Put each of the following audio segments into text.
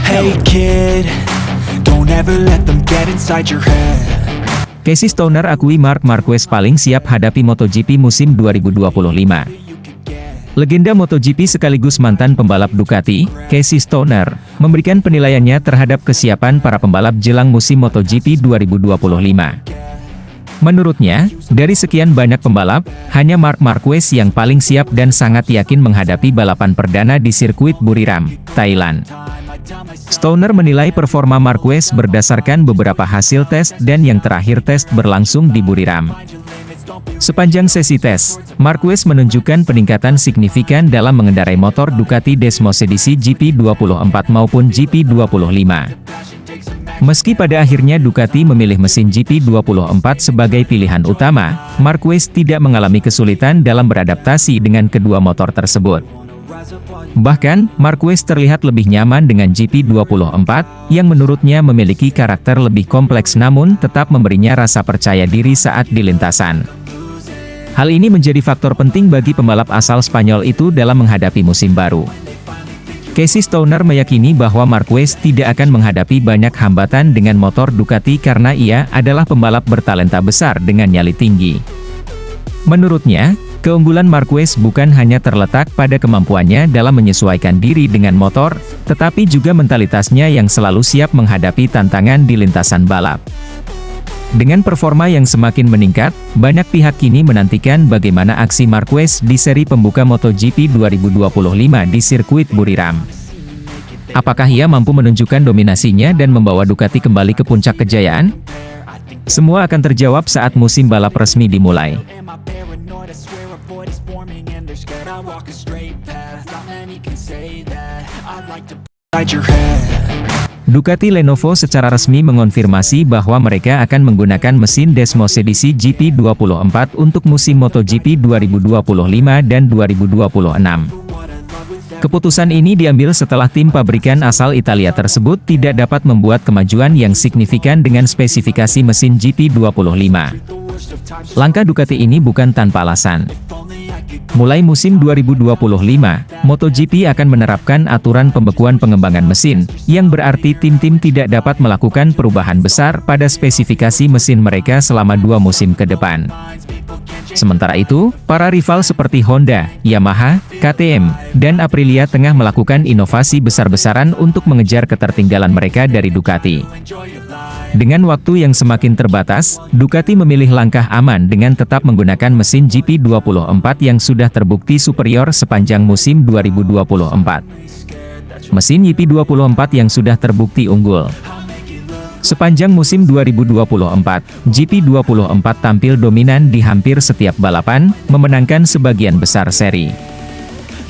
Hey kid, don't ever let them get inside your head. Casey Stoner akui Marc Marquez paling siap hadapi MotoGP musim 2025. Legenda MotoGP sekaligus mantan pembalap Ducati, Casey Stoner, memberikan penilaiannya terhadap kesiapan para pembalap jelang musim MotoGP 2025. Menurutnya, dari sekian banyak pembalap, hanya Marc Marquez yang paling siap dan sangat yakin menghadapi balapan perdana di sirkuit Buriram, Thailand. Stoner menilai performa Marquez berdasarkan beberapa hasil tes dan yang terakhir tes berlangsung di Buriram. Sepanjang sesi tes, Marquez menunjukkan peningkatan signifikan dalam mengendarai motor Ducati Desmos edisi GP24 maupun GP25. Meski pada akhirnya Ducati memilih mesin GP24 sebagai pilihan utama, Marquez tidak mengalami kesulitan dalam beradaptasi dengan kedua motor tersebut. Bahkan, Marquez terlihat lebih nyaman dengan GP24, yang menurutnya memiliki karakter lebih kompleks namun tetap memberinya rasa percaya diri saat di lintasan. Hal ini menjadi faktor penting bagi pembalap asal Spanyol itu dalam menghadapi musim baru. Casey Stoner meyakini bahwa Marquez tidak akan menghadapi banyak hambatan dengan motor Ducati karena ia adalah pembalap bertalenta besar dengan nyali tinggi. Menurutnya, keunggulan Marquez bukan hanya terletak pada kemampuannya dalam menyesuaikan diri dengan motor, tetapi juga mentalitasnya yang selalu siap menghadapi tantangan di lintasan balap. Dengan performa yang semakin meningkat, banyak pihak kini menantikan bagaimana aksi Marquez di seri pembuka MotoGP 2025 di sirkuit Buriram. Apakah ia mampu menunjukkan dominasinya dan membawa Ducati kembali ke puncak kejayaan? Semua akan terjawab saat musim balap resmi dimulai. Ducati Lenovo secara resmi mengonfirmasi bahwa mereka akan menggunakan mesin Desmos edisi GP24 untuk musim MotoGP 2025 dan 2026. Keputusan ini diambil setelah tim pabrikan asal Italia tersebut tidak dapat membuat kemajuan yang signifikan dengan spesifikasi mesin GP25. Langkah Ducati ini bukan tanpa alasan. Mulai musim 2025, MotoGP akan menerapkan aturan pembekuan pengembangan mesin, yang berarti tim-tim tidak dapat melakukan perubahan besar pada spesifikasi mesin mereka selama 2 musim ke depan. Sementara itu, para rival seperti Honda, Yamaha, KTM, dan Aprilia tengah melakukan inovasi besar-besaran untuk mengejar ketertinggalan mereka dari Ducati. Dengan waktu yang semakin terbatas, Ducati memilih langkah aman dengan tetap menggunakan mesin GP24 yang sudah terbukti superior sepanjang musim 2024. Mesin GP24 yang sudah terbukti unggul. Sepanjang musim 2024, GP24 tampil dominan di hampir setiap balapan, memenangkan sebagian besar seri.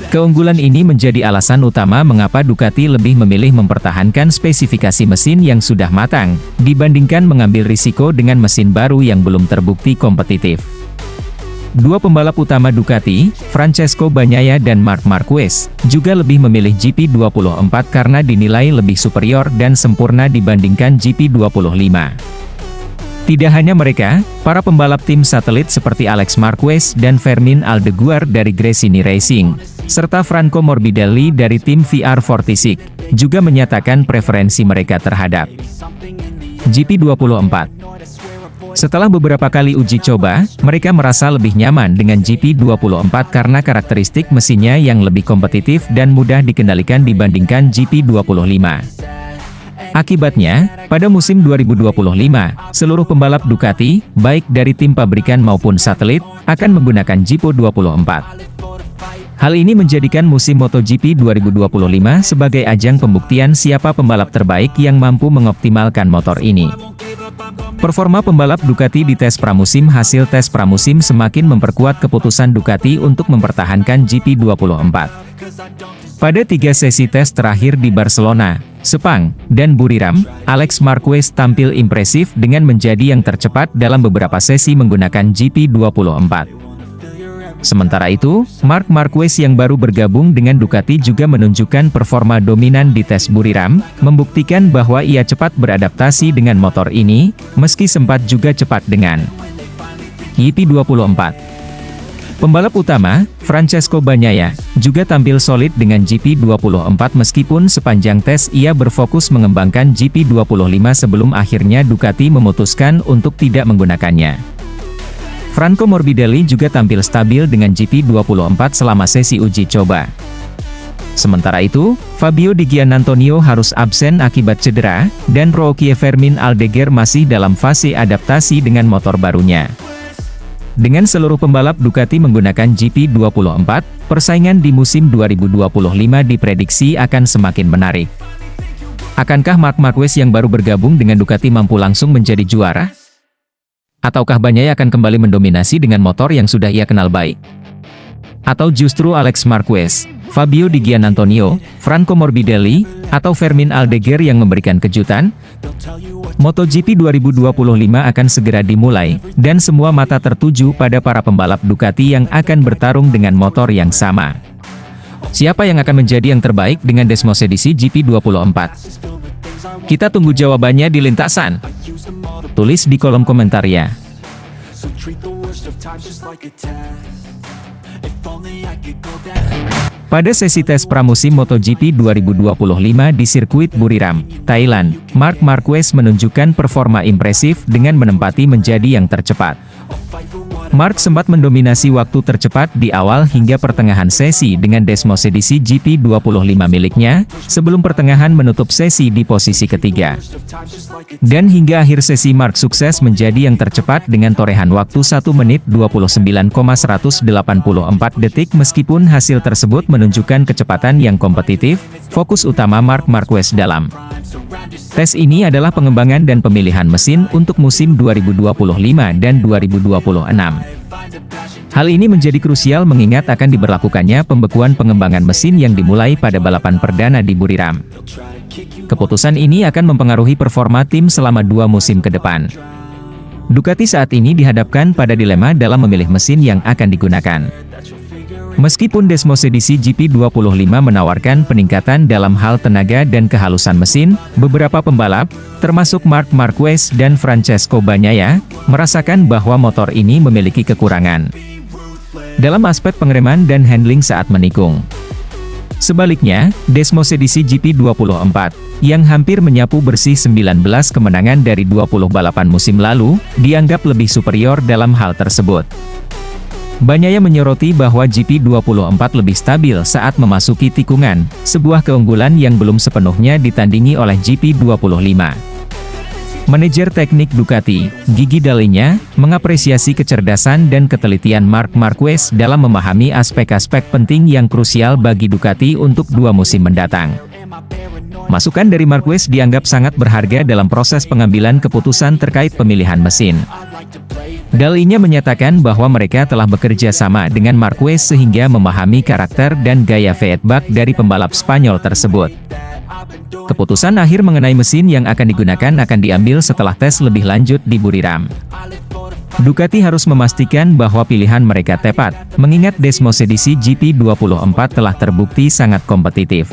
Keunggulan ini menjadi alasan utama mengapa Ducati lebih memilih mempertahankan spesifikasi mesin yang sudah matang, dibandingkan mengambil risiko dengan mesin baru yang belum terbukti kompetitif. Dua pembalap utama Ducati, Francesco Bagnaia dan Marc Marquez, juga lebih memilih GP24 karena dinilai lebih superior dan sempurna dibandingkan GP25. Tidak hanya mereka, para pembalap tim satelit seperti Alex Marquez dan Fermin Aldeguer dari Gresini Racing, serta Franco Morbidelli dari tim VR46, juga menyatakan preferensi mereka terhadap GP24. Setelah beberapa kali uji coba, mereka merasa lebih nyaman dengan GP24 karena karakteristik mesinnya yang lebih kompetitif dan mudah dikendalikan dibandingkan GP25. Akibatnya, pada musim 2025, seluruh pembalap Ducati, baik dari tim pabrikan maupun satelit, akan menggunakan GP24. Hal ini menjadikan musim MotoGP 2025 sebagai ajang pembuktian siapa pembalap terbaik yang mampu mengoptimalkan motor ini. Performa pembalap Ducati di tes pramusim. Hasil tes pramusim semakin memperkuat keputusan Ducati untuk mempertahankan GP24. Pada 3 sesi tes terakhir di Barcelona, Sepang, dan Buriram, Alex Marquez tampil impresif dengan menjadi yang tercepat dalam beberapa sesi menggunakan GP24. Sementara itu, Marc Marquez yang baru bergabung dengan Ducati juga menunjukkan performa dominan di tes Buriram, membuktikan bahwa ia cepat beradaptasi dengan motor ini, meski sempat juga cepat dengan GP24. Pembalap utama, Francesco Bagnaia, juga tampil solid dengan GP24 meskipun sepanjang tes ia berfokus mengembangkan GP25 sebelum akhirnya Ducati memutuskan untuk tidak menggunakannya. Franco Morbidelli juga tampil stabil dengan GP24 selama sesi uji coba. Sementara itu, Fabio Di Giannantonio harus absen akibat cedera, dan Rocky Fermin Aldeguer masih dalam fase adaptasi dengan motor barunya. Dengan seluruh pembalap Ducati menggunakan GP24, persaingan di musim 2025 diprediksi akan semakin menarik. Akankah Marc Marquez yang baru bergabung dengan Ducati mampu langsung menjadi juara? Ataukah Bagnaia akan kembali mendominasi dengan motor yang sudah ia kenal baik? Atau justru Alex Marquez, Fabio Di Giannantonio, Franco Morbidelli, atau Fermin Aldeguer yang memberikan kejutan? MotoGP 2025 akan segera dimulai, dan semua mata tertuju pada para pembalap Ducati yang akan bertarung dengan motor yang sama. Siapa yang akan menjadi yang terbaik dengan Desmos edisi GP24? Kita tunggu jawabannya di lintasan. Tulis di kolom komentar ya. Pada sesi tes pramusim MotoGP 2025 di sirkuit Buriram, Thailand, Marc Marquez menunjukkan performa impresif dengan menempati menjadi yang tercepat. Marc sempat mendominasi waktu tercepat di awal hingga pertengahan sesi dengan Desmos edisi GP25 miliknya, sebelum pertengahan menutup sesi di posisi ketiga. Dan hingga akhir sesi Marc sukses menjadi yang tercepat dengan torehan waktu 1 menit 29,184 detik. Meskipun hasil tersebut menunjukkan kecepatan yang kompetitif, fokus utama Marc Marquez dalam tes ini adalah pengembangan dan pemilihan mesin untuk musim 2025 dan 2026. Hal ini menjadi krusial mengingat akan diberlakukannya pembekuan pengembangan mesin yang dimulai pada balapan perdana di Buriram. Keputusan ini akan mempengaruhi performa tim selama 2 musim ke depan. Ducati saat ini dihadapkan pada dilema dalam memilih mesin yang akan digunakan. Meskipun Desmos edisi GP25 menawarkan peningkatan dalam hal tenaga dan kehalusan mesin, beberapa pembalap, termasuk Marc Marquez dan Francesco Bagnaia, merasakan bahwa motor ini memiliki kekurangan dalam aspek pengereman dan handling saat menikung. Sebaliknya, Desmos edisi GP24, yang hampir menyapu bersih 19 kemenangan dari 20 balapan musim lalu, dianggap lebih superior dalam hal tersebut. Bagnaia menyoroti bahwa GP24 lebih stabil saat memasuki tikungan, sebuah keunggulan yang belum sepenuhnya ditandingi oleh GP25. Manajer teknik Ducati, Gigi Dall'Igna, mengapresiasi kecerdasan dan ketelitian Marc Marquez dalam memahami aspek-aspek penting yang krusial bagi Ducati untuk 2 musim mendatang. Masukan dari Marquez dianggap sangat berharga dalam proses pengambilan keputusan terkait pemilihan mesin. Dall'Igna menyatakan bahwa mereka telah bekerja sama dengan Marquez sehingga memahami karakter dan gaya feedback dari pembalap Spanyol tersebut. Keputusan akhir mengenai mesin yang akan digunakan akan diambil setelah tes lebih lanjut di Buriram. Ducati harus memastikan bahwa pilihan mereka tepat, mengingat Desmos edisi GP24 telah terbukti sangat kompetitif.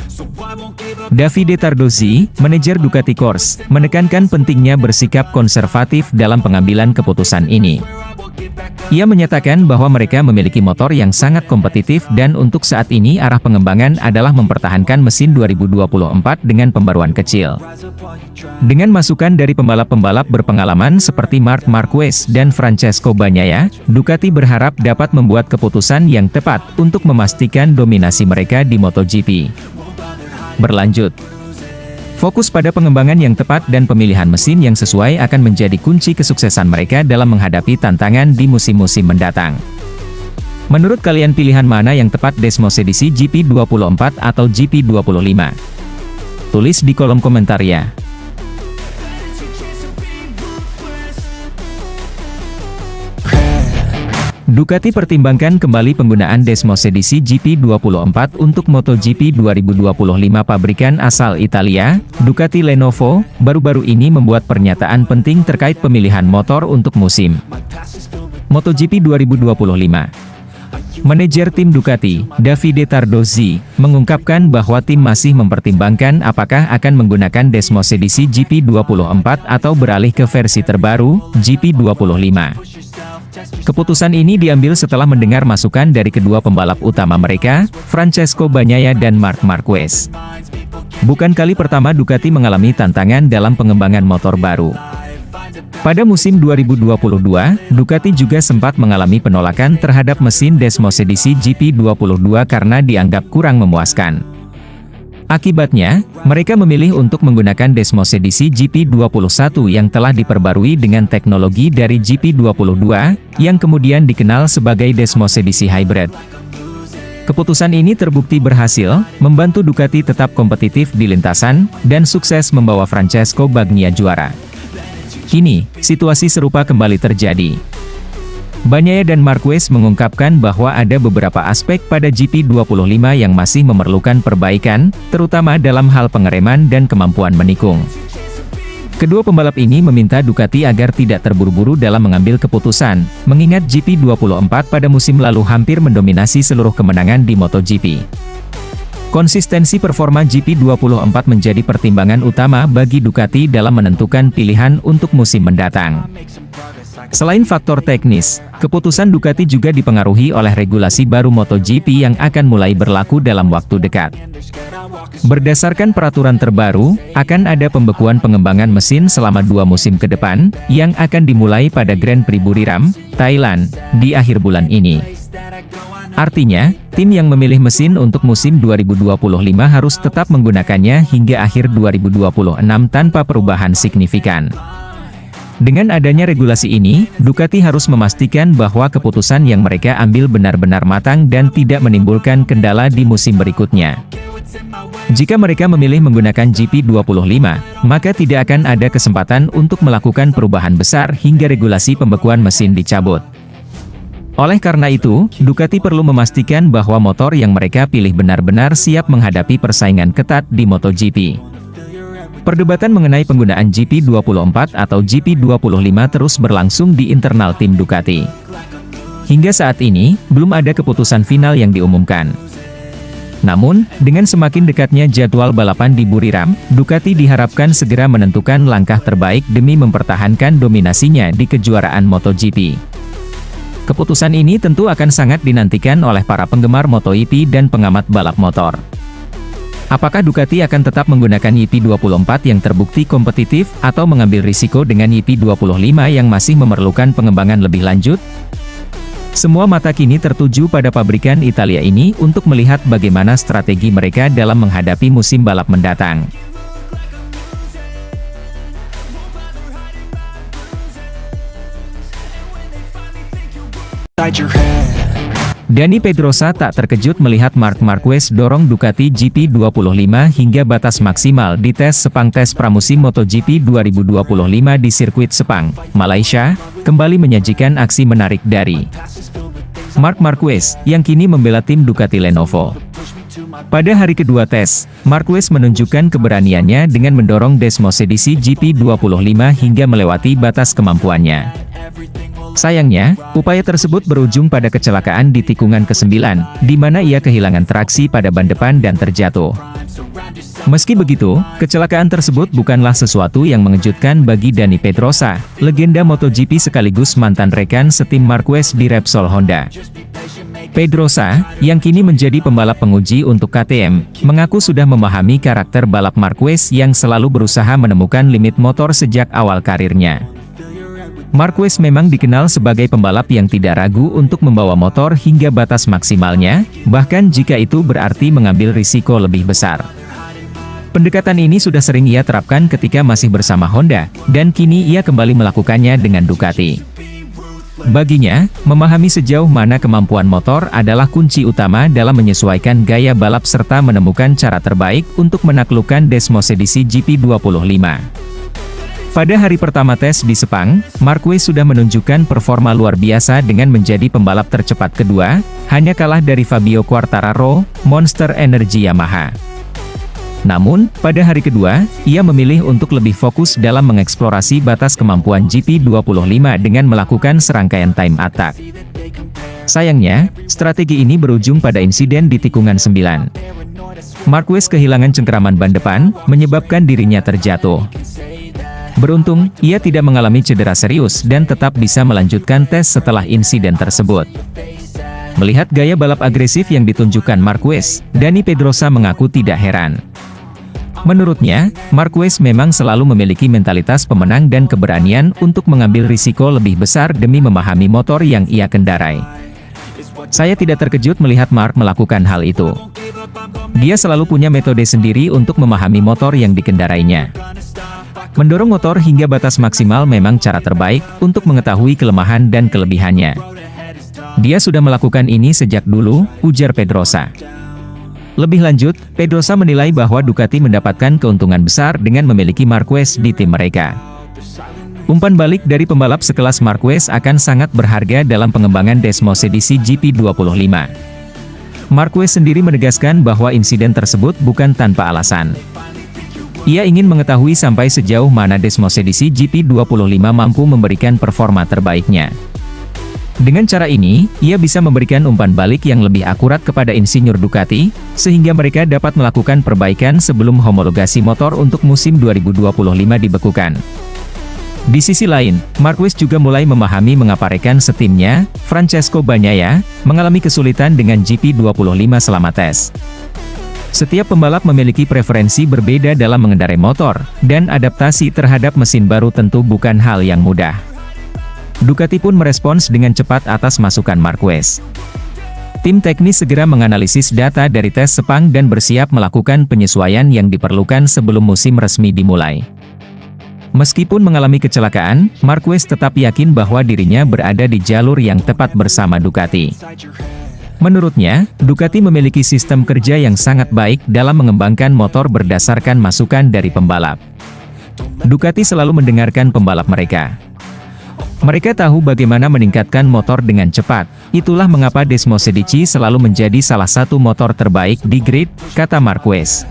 Davide Tardozzi, manajer Ducati Corse, menekankan pentingnya bersikap konservatif dalam pengambilan keputusan ini. Ia menyatakan bahwa mereka memiliki motor yang sangat kompetitif dan untuk saat ini arah pengembangan adalah mempertahankan mesin 2024 dengan pembaruan kecil. Dengan masukan dari pembalap-pembalap berpengalaman seperti Marc Marquez dan Francesco Bagnaia, Ducati berharap dapat membuat keputusan yang tepat untuk memastikan dominasi mereka di MotoGP. Berlanjut, fokus pada pengembangan yang tepat dan pemilihan mesin yang sesuai akan menjadi kunci kesuksesan mereka dalam menghadapi tantangan di musim-musim mendatang. Menurut kalian pilihan mana yang tepat, Desmos edisi GP24 atau GP25? Tulis di kolom komentar ya. Ducati pertimbangkan kembali penggunaan Desmos edisi GP24 untuk MotoGP 2025. Pabrikan asal Italia, Ducati Lenovo, baru-baru ini membuat pernyataan penting terkait pemilihan motor untuk musim MotoGP 2025. Manajer tim Ducati, Davide Tardozzi, mengungkapkan bahwa tim masih mempertimbangkan apakah akan menggunakan Desmos edisi GP24 atau beralih ke versi terbaru, GP25. Keputusan ini diambil setelah mendengar masukan dari kedua pembalap utama mereka, Francesco Bagnaia dan Marc Marquez. Bukan kali pertama Ducati mengalami tantangan dalam pengembangan motor baru. Pada musim 2022, Ducati juga sempat mengalami penolakan terhadap mesin Desmos edisi GP22 karena dianggap kurang memuaskan. Akibatnya, mereka memilih untuk menggunakan Desmos edisi GP21 yang telah diperbarui dengan teknologi dari GP22, yang kemudian dikenal sebagai Desmos edisi Hybrid. Keputusan ini terbukti berhasil, membantu Ducati tetap kompetitif di lintasan, dan sukses membawa Francesco Bagnaia juara. Kini, situasi serupa kembali terjadi. Bagnaia dan Marquez mengungkapkan bahwa ada beberapa aspek pada GP25 yang masih memerlukan perbaikan, terutama dalam hal pengereman dan kemampuan menikung. Kedua pembalap ini meminta Ducati agar tidak terburu-buru dalam mengambil keputusan, mengingat GP24 pada musim lalu hampir mendominasi seluruh kemenangan di MotoGP. Konsistensi performa GP24 menjadi pertimbangan utama bagi Ducati dalam menentukan pilihan untuk musim mendatang. Selain faktor teknis, keputusan Ducati juga dipengaruhi oleh regulasi baru MotoGP yang akan mulai berlaku dalam waktu dekat. Berdasarkan peraturan terbaru, akan ada pembekuan pengembangan mesin selama 2 musim ke depan, yang akan dimulai pada Grand Prix Buriram, Thailand, di akhir bulan ini. Artinya, tim yang memilih mesin untuk musim 2025 harus tetap menggunakannya hingga akhir 2026 tanpa perubahan signifikan. Dengan adanya regulasi ini, Ducati harus memastikan bahwa keputusan yang mereka ambil benar-benar matang dan tidak menimbulkan kendala di musim berikutnya. Jika mereka memilih menggunakan GP25, maka tidak akan ada kesempatan untuk melakukan perubahan besar hingga regulasi pembekuan mesin dicabut. Oleh karena itu, Ducati perlu memastikan bahwa motor yang mereka pilih benar-benar siap menghadapi persaingan ketat di MotoGP. Perdebatan mengenai penggunaan GP24 atau GP25 terus berlangsung di internal tim Ducati. Hingga saat ini, belum ada keputusan final yang diumumkan. Namun, dengan semakin dekatnya jadwal balapan di Buriram, Ducati diharapkan segera menentukan langkah terbaik demi mempertahankan dominasinya di kejuaraan MotoGP. Keputusan ini tentu akan sangat dinantikan oleh para penggemar MotoGP dan pengamat balap motor. Apakah Ducati akan tetap menggunakan YP24 yang terbukti kompetitif, atau mengambil risiko dengan YP25 yang masih memerlukan pengembangan lebih lanjut? Semua mata kini tertuju pada pabrikan Italia ini untuk melihat bagaimana strategi mereka dalam menghadapi musim balap mendatang. Dani Pedrosa tak terkejut melihat Marc Marquez dorong Ducati GP25 hingga batas maksimal di tes Sepang tes pramusim MotoGP 2025 di sirkuit Sepang, Malaysia, kembali menyajikan aksi menarik dari Marc Marquez, yang kini membela tim Ducati Lenovo. Pada hari kedua tes, Marquez menunjukkan keberaniannya dengan mendorong Desmos edisi GP25 hingga melewati batas kemampuannya. Sayangnya, upaya tersebut berujung pada kecelakaan di tikungan ke-9, di mana ia kehilangan traksi pada ban depan dan terjatuh. Meski begitu, kecelakaan tersebut bukanlah sesuatu yang mengejutkan bagi Dani Pedrosa, legenda MotoGP sekaligus mantan rekan setim Marquez di Repsol Honda. Pedrosa, yang kini menjadi pembalap penguji untuk KTM, mengaku sudah memahami karakter balap Marquez yang selalu berusaha menemukan limit motor sejak awal karirnya. Marquez memang dikenal sebagai pembalap yang tidak ragu untuk membawa motor hingga batas maksimalnya, bahkan jika itu berarti mengambil risiko lebih besar. Pendekatan ini sudah sering ia terapkan ketika masih bersama Honda, dan kini ia kembali melakukannya dengan Ducati. Baginya, memahami sejauh mana kemampuan motor adalah kunci utama dalam menyesuaikan gaya balap serta menemukan cara terbaik untuk menaklukkan Desmos edisi GP25. Pada hari pertama tes di Sepang, Marquez sudah menunjukkan performa luar biasa dengan menjadi pembalap tercepat kedua, hanya kalah dari Fabio Quartararo, Monster Energy Yamaha. Namun, pada hari kedua, ia memilih untuk lebih fokus dalam mengeksplorasi batas kemampuan GP25 dengan melakukan serangkaian time attack. Sayangnya, strategi ini berujung pada insiden di tikungan 9. Marquez kehilangan cengkeraman ban depan, menyebabkan dirinya terjatuh. Beruntung, ia tidak mengalami cedera serius dan tetap bisa melanjutkan tes setelah insiden tersebut. Melihat gaya balap agresif yang ditunjukkan Marquez, Dani Pedrosa mengaku tidak heran. Menurutnya, Marquez memang selalu memiliki mentalitas pemenang dan keberanian untuk mengambil risiko lebih besar demi memahami motor yang ia kendarai. Saya tidak terkejut melihat Mark melakukan hal itu. Dia selalu punya metode sendiri untuk memahami motor yang dikendarainya. Mendorong motor hingga batas maksimal memang cara terbaik untuk mengetahui kelemahan dan kelebihannya. Dia sudah melakukan ini sejak dulu, ujar Pedrosa. Lebih lanjut, Pedrosa menilai bahwa Ducati mendapatkan keuntungan besar dengan memiliki Marquez di tim mereka. Umpan balik dari pembalap sekelas Marquez akan sangat berharga dalam pengembangan Desmos edisi GP25. Marquez sendiri menegaskan bahwa insiden tersebut bukan tanpa alasan. Ia ingin mengetahui sampai sejauh mana Desmos edisi GP25 mampu memberikan performa terbaiknya. Dengan cara ini, ia bisa memberikan umpan balik yang lebih akurat kepada insinyur Ducati, sehingga mereka dapat melakukan perbaikan sebelum homologasi motor untuk musim 2025 dibekukan. Di sisi lain, Marquez juga mulai memahami mengapa rekan setimnya, Francesco Bagnaia, mengalami kesulitan dengan GP25 selama tes. Setiap pembalap memiliki preferensi berbeda dalam mengendarai motor, dan adaptasi terhadap mesin baru tentu bukan hal yang mudah. Ducati pun merespons dengan cepat atas masukan Marquez. Tim teknis segera menganalisis data dari tes Sepang dan bersiap melakukan penyesuaian yang diperlukan sebelum musim resmi dimulai. Meskipun mengalami kecelakaan, Marquez tetap yakin bahwa dirinya berada di jalur yang tepat bersama Ducati. Menurutnya, Ducati memiliki sistem kerja yang sangat baik dalam mengembangkan motor berdasarkan masukan dari pembalap. Ducati selalu mendengarkan pembalap mereka. Mereka tahu bagaimana meningkatkan motor dengan cepat, itulah mengapa Desmos edisi selalu menjadi salah satu motor terbaik di grid, kata Marquez.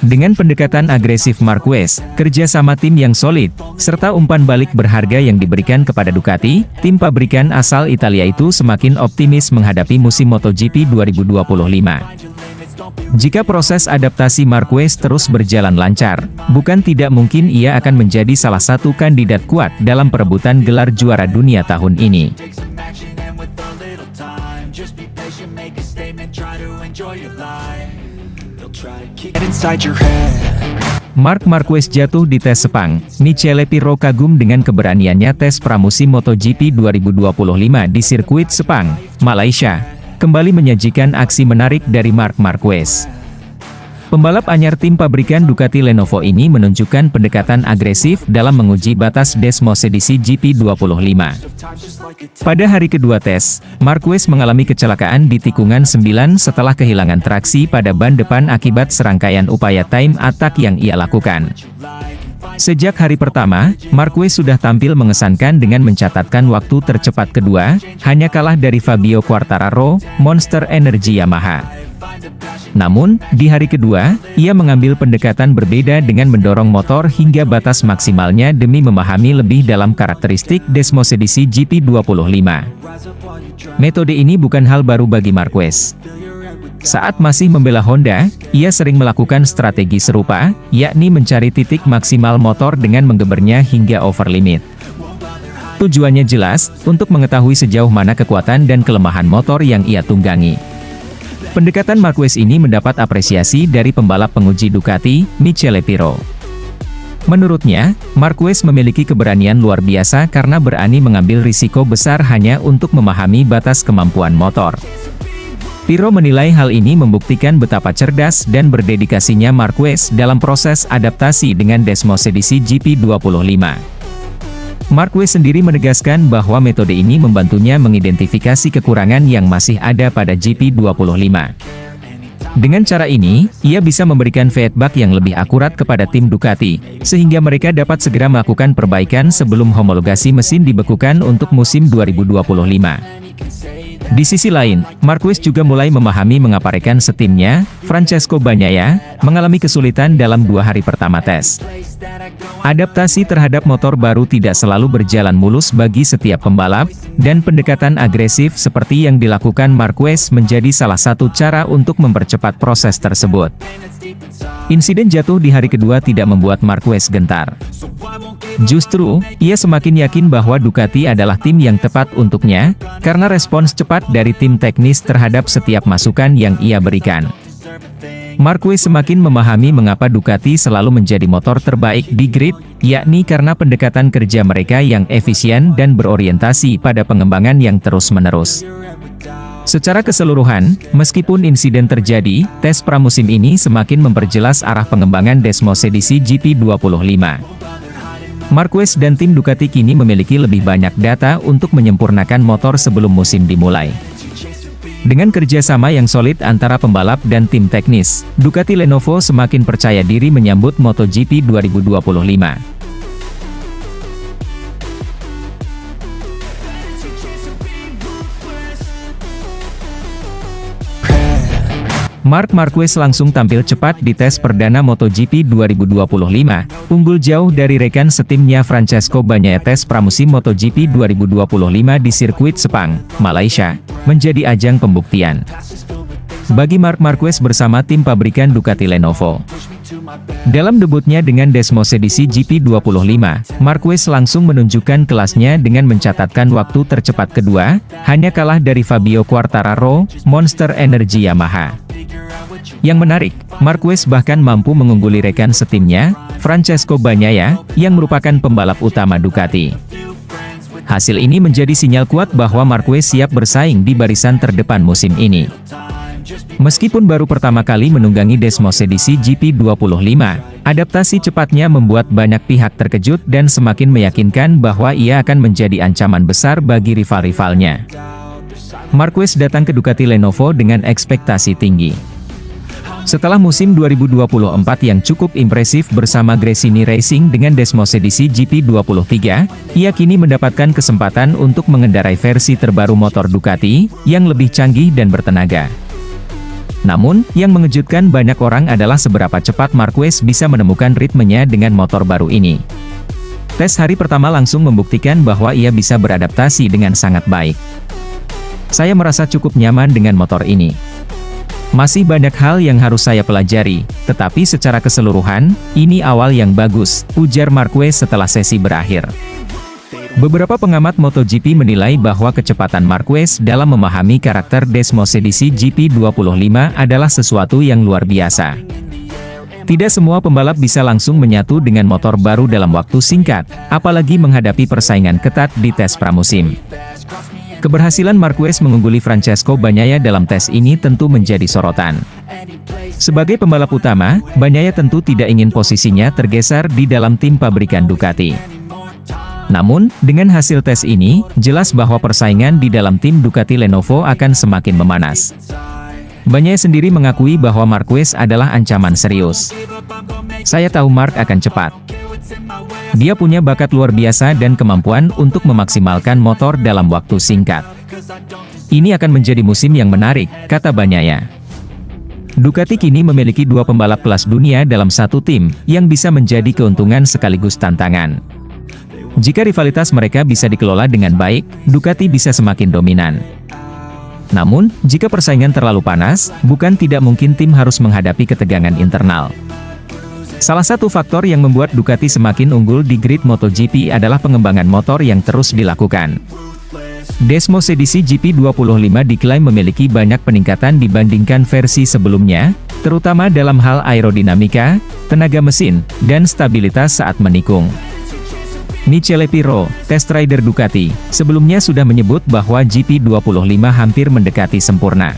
Dengan pendekatan agresif Marquez, kerjasama tim yang solid, serta umpan balik berharga yang diberikan kepada Ducati, tim pabrikan asal Italia itu semakin optimis menghadapi musim MotoGP 2025. Jika proses adaptasi Marquez terus berjalan lancar, bukan tidak mungkin ia akan menjadi salah satu kandidat kuat dalam perebutan gelar juara dunia tahun ini. Marc Marquez jatuh di tes Sepang. Michele Pirro kagum dengan keberaniannya tes pramusim MotoGP 2025 di sirkuit Sepang, Malaysia, kembali menyajikan aksi menarik dari Marc Marquez. Pembalap anyar tim pabrikan Ducati Lenovo ini menunjukkan pendekatan agresif dalam menguji batas Desmos edisi GP25. Pada hari kedua tes, Marquez mengalami kecelakaan di tikungan 9 setelah kehilangan traksi pada ban depan akibat serangkaian upaya time attack yang ia lakukan. Sejak hari pertama, Marquez sudah tampil mengesankan dengan mencatatkan waktu tercepat kedua, hanya kalah dari Fabio Quartararo, Monster Energy Yamaha. Namun, di hari kedua, ia mengambil pendekatan berbeda dengan mendorong motor hingga batas maksimalnya demi memahami lebih dalam karakteristik Desmos edisi GP25. Metode ini bukan hal baru bagi Marquez. Saat masih membela Honda, ia sering melakukan strategi serupa, yakni mencari titik maksimal motor dengan menggebernya hingga over limit. Tujuannya jelas, untuk mengetahui sejauh mana kekuatan dan kelemahan motor yang ia tunggangi. Pendekatan Marquez ini mendapat apresiasi dari pembalap penguji Ducati, Michele Pirro. Menurutnya, Marquez memiliki keberanian luar biasa karena berani mengambil risiko besar hanya untuk memahami batas kemampuan motor. Pirro menilai hal ini membuktikan betapa cerdas dan berdedikasinya Marquez dalam proses adaptasi dengan Desmos edisi GP25. Marquez sendiri menegaskan bahwa metode ini membantunya mengidentifikasi kekurangan yang masih ada pada GP25. Dengan cara ini, ia bisa memberikan feedback yang lebih akurat kepada tim Ducati, sehingga mereka dapat segera melakukan perbaikan sebelum homologasi mesin dibekukan untuk musim 2025. Di sisi lain, Marquez juga mulai memahami mengapa rekan setimnya, Francesco Bagnaia, mengalami kesulitan dalam 2 hari pertama tes. Adaptasi terhadap motor baru tidak selalu berjalan mulus bagi setiap pembalap, dan pendekatan agresif seperti yang dilakukan Marquez menjadi salah satu cara untuk mempercepat proses tersebut. Insiden jatuh di hari kedua tidak membuat Marquez gentar. Justru, ia semakin yakin bahwa Ducati adalah tim yang tepat untuknya, karena respons cepat dari tim teknis terhadap setiap masukan yang ia berikan. Marquez semakin memahami mengapa Ducati selalu menjadi motor terbaik di grid, yakni karena pendekatan kerja mereka yang efisien dan berorientasi pada pengembangan yang terus-menerus. Secara keseluruhan, meskipun insiden terjadi, tes pramusim ini semakin memperjelas arah pengembangan Desmos edisi GP25. Marquez dan tim Ducati kini memiliki lebih banyak data untuk menyempurnakan motor sebelum musim dimulai. Dengan kerjasama yang solid antara pembalap dan tim teknis, Ducati Lenovo semakin percaya diri menyambut MotoGP 2025. Marc Marquez langsung tampil cepat di tes perdana MotoGP 2025, unggul jauh dari rekan setimnya Francesco Bagnaia. Tes pramusim MotoGP 2025 di sirkuit Sepang, Malaysia, menjadi ajang pembuktian bagi Marc Marquez bersama tim pabrikan Ducati Lenovo. Dalam debutnya dengan Desmos edisi GP25, Marquez langsung menunjukkan kelasnya dengan mencatatkan waktu tercepat kedua, hanya kalah dari Fabio Quartararo, Monster Energy Yamaha. Yang menarik, Marquez bahkan mampu mengungguli rekan setimnya, Francesco Bagnaia, yang merupakan pembalap utama Ducati. Hasil ini menjadi sinyal kuat bahwa Marquez siap bersaing di barisan terdepan musim ini. Meskipun baru pertama kali menunggangi Desmos edisi GP25, adaptasi cepatnya membuat banyak pihak terkejut dan semakin meyakinkan bahwa ia akan menjadi ancaman besar bagi rival-rivalnya. Marquez datang ke Ducati Lenovo dengan ekspektasi tinggi. Setelah musim 2024 yang cukup impresif bersama Gresini Racing dengan Desmos edisi GP23, ia kini mendapatkan kesempatan untuk mengendarai versi terbaru motor Ducati, yang lebih canggih dan bertenaga. Namun, yang mengejutkan banyak orang adalah seberapa cepat Marquez bisa menemukan ritmenya dengan motor baru ini. Tes hari pertama langsung membuktikan bahwa ia bisa beradaptasi dengan sangat baik. Saya merasa cukup nyaman dengan motor ini. Masih banyak hal yang harus saya pelajari, tetapi secara keseluruhan, ini awal yang bagus, ujar Marquez setelah sesi berakhir. Beberapa pengamat MotoGP menilai bahwa kecepatan Marquez dalam memahami karakter Desmos edisi GP25 adalah sesuatu yang luar biasa. Tidak semua pembalap bisa langsung menyatu dengan motor baru dalam waktu singkat, apalagi menghadapi persaingan ketat di tes pramusim. Keberhasilan Marquez mengungguli Francesco Bagnaia dalam tes ini tentu menjadi sorotan. Sebagai pembalap utama, Bagnaia tentu tidak ingin posisinya tergeser di dalam tim pabrikan Ducati. Namun, dengan hasil tes ini, jelas bahwa persaingan di dalam tim Ducati Lenovo akan semakin memanas. Bagnaia sendiri mengakui bahwa Marquez adalah ancaman serius. Saya tahu Marc akan cepat. Dia punya bakat luar biasa dan kemampuan untuk memaksimalkan motor dalam waktu singkat. Ini akan menjadi musim yang menarik, kata Bagnaia. Ducati kini memiliki dua pembalap kelas dunia dalam satu tim, yang bisa menjadi keuntungan sekaligus tantangan. Jika rivalitas mereka bisa dikelola dengan baik, Ducati bisa semakin dominan. Namun, jika persaingan terlalu panas, bukan tidak mungkin tim harus menghadapi ketegangan internal. Salah satu faktor yang membuat Ducati semakin unggul di grid MotoGP adalah pengembangan motor yang terus dilakukan. Desmos edisi GP25 diklaim memiliki banyak peningkatan dibandingkan versi sebelumnya, terutama dalam hal aerodinamika, tenaga mesin, dan stabilitas saat menikung. Michele Pirro, test rider Ducati, sebelumnya sudah menyebut bahwa GP25 hampir mendekati sempurna.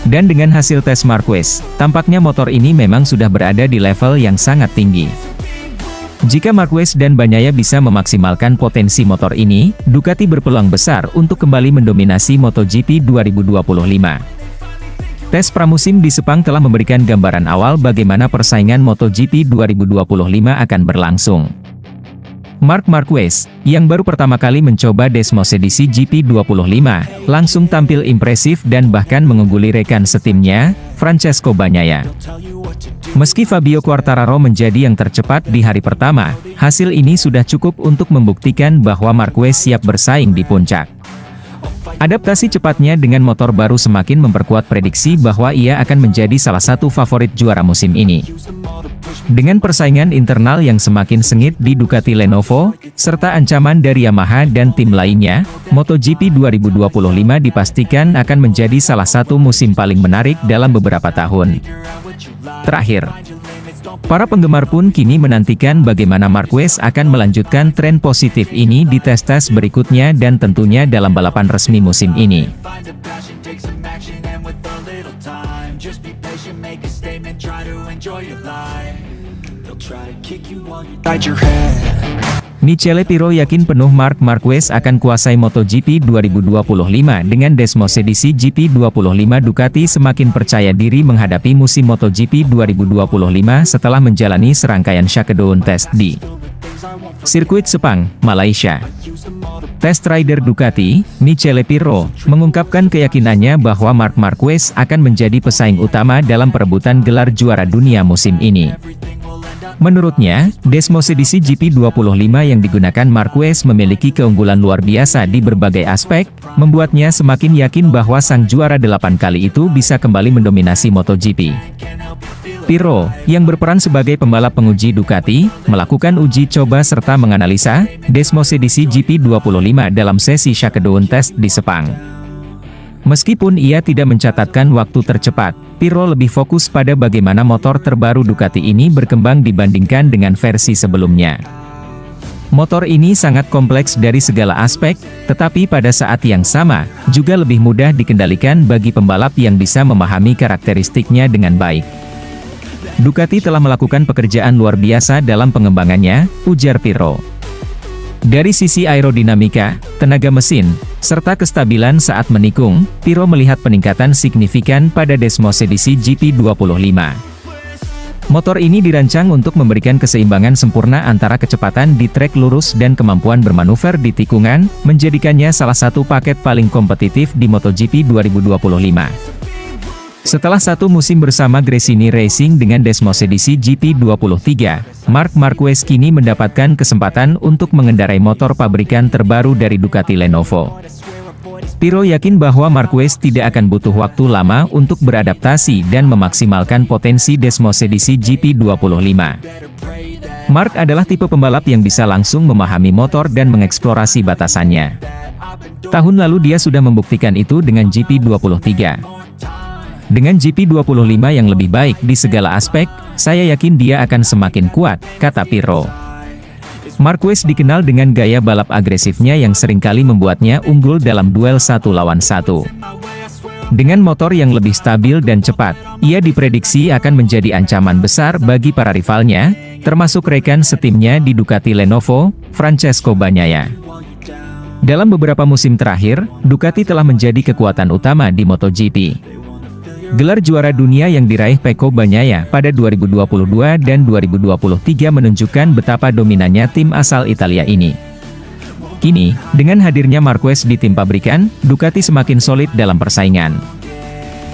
Dan dengan hasil tes Marquez, tampaknya motor ini memang sudah berada di level yang sangat tinggi. Jika Marquez dan Bagnaia bisa memaksimalkan potensi motor ini, Ducati berpeluang besar untuk kembali mendominasi MotoGP 2025. Tes pramusim di Sepang telah memberikan gambaran awal bagaimana persaingan MotoGP 2025 akan berlangsung. Marc Marquez, yang baru pertama kali mencoba Desmos edisi GP25, langsung tampil impresif dan bahkan mengungguli rekan setimnya, Francesco Bagnaia. Meski Fabio Quartararo menjadi yang tercepat di hari pertama, hasil ini sudah cukup untuk membuktikan bahwa Marquez siap bersaing di puncak. Adaptasi cepatnya dengan motor baru semakin memperkuat prediksi bahwa ia akan menjadi salah satu favorit juara musim ini. Dengan persaingan internal yang semakin sengit di Ducati Lenovo, serta ancaman dari Yamaha dan tim lainnya, MotoGP 2025 dipastikan akan menjadi salah satu musim paling menarik dalam beberapa tahun terakhir. Para penggemar pun kini menantikan bagaimana Marquez akan melanjutkan tren positif ini di tes-tes berikutnya dan tentunya dalam balapan resmi musim ini. Michele Pirro yakin penuh Marc Marquez akan kuasai MotoGP 2025 dengan Desmosedici GP25. Ducati semakin percaya diri menghadapi musim MotoGP 2025 setelah menjalani serangkaian shakedown test di sirkuit Sepang, Malaysia. Test rider Ducati, Michele Pirro, mengungkapkan keyakinannya bahwa Marc Marquez akan menjadi pesaing utama dalam perebutan gelar juara dunia musim ini. Menurutnya, Desmosedici GP25 yang digunakan Marquez memiliki keunggulan luar biasa di berbagai aspek, membuatnya semakin yakin bahwa sang juara 8 kali itu bisa kembali mendominasi MotoGP. Pirro, yang berperan sebagai pembalap penguji Ducati, melakukan uji coba serta menganalisa Desmosedici GP25 dalam sesi shakedown test di Sepang. Meskipun ia tidak mencatatkan waktu tercepat, Pirro lebih fokus pada bagaimana motor terbaru Ducati ini berkembang dibandingkan dengan versi sebelumnya. Motor ini sangat kompleks dari segala aspek, tetapi pada saat yang sama, juga lebih mudah dikendalikan bagi pembalap yang bisa memahami karakteristiknya dengan baik. Ducati telah melakukan pekerjaan luar biasa dalam pengembangannya, ujar Pirro. Dari sisi aerodinamika, tenaga mesin, serta kestabilan saat menikung, Pirro melihat peningkatan signifikan pada Desmosedici GP25. Motor ini dirancang untuk memberikan keseimbangan sempurna antara kecepatan di trek lurus dan kemampuan bermanuver di tikungan, menjadikannya salah satu paket paling kompetitif di MotoGP 2025. Setelah satu musim bersama Gresini Racing dengan Desmosedici GP23, Marc Marquez kini mendapatkan kesempatan untuk mengendarai motor pabrikan terbaru dari Ducati Lenovo. Pirro yakin bahwa Marquez tidak akan butuh waktu lama untuk beradaptasi dan memaksimalkan potensi Desmosedici GP25. Marc adalah tipe pembalap yang bisa langsung memahami motor dan mengeksplorasi batasannya. Tahun lalu dia sudah membuktikan itu dengan GP23. Dengan GP25 yang lebih baik di segala aspek, saya yakin dia akan semakin kuat, kata Pirro. Marquez dikenal dengan gaya balap agresifnya yang seringkali membuatnya unggul dalam duel 1 lawan 1. Dengan motor yang lebih stabil dan cepat, ia diprediksi akan menjadi ancaman besar bagi para rivalnya, termasuk rekan setimnya di Ducati Lenovo, Francesco Bagnaia. Dalam beberapa musim terakhir, Ducati telah menjadi kekuatan utama di MotoGP. Gelar juara dunia yang diraih Pecco Bagnaia pada 2022 dan 2023 menunjukkan betapa dominannya tim asal Italia ini. Kini, dengan hadirnya Marquez di tim pabrikan, Ducati semakin solid dalam persaingan.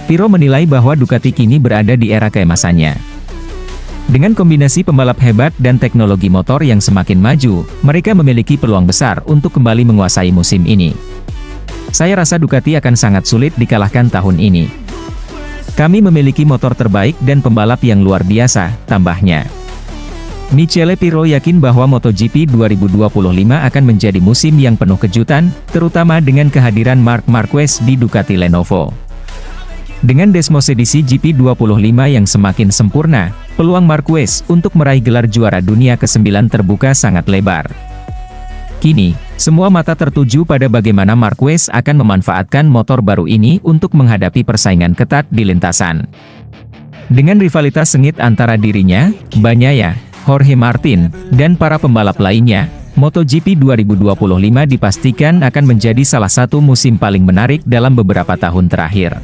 Pirro menilai bahwa Ducati kini berada di era keemasannya. Dengan kombinasi pembalap hebat dan teknologi motor yang semakin maju, mereka memiliki peluang besar untuk kembali menguasai musim ini. Saya rasa Ducati akan sangat sulit dikalahkan tahun ini. Kami memiliki motor terbaik dan pembalap yang luar biasa, tambahnya. Michele Pirro yakin bahwa MotoGP 2025 akan menjadi musim yang penuh kejutan, terutama dengan kehadiran Marc Marquez di Ducati Lenovo. Dengan Desmosedici GP25 yang semakin sempurna, peluang Marquez untuk meraih gelar juara dunia ke-9 terbuka sangat lebar. Kini, semua mata tertuju pada bagaimana Marquez akan memanfaatkan motor baru ini untuk menghadapi persaingan ketat di lintasan. Dengan rivalitas sengit antara dirinya, Bagnaia, Jorge Martin, dan para pembalap lainnya, MotoGP 2025 dipastikan akan menjadi salah satu musim paling menarik dalam beberapa tahun terakhir.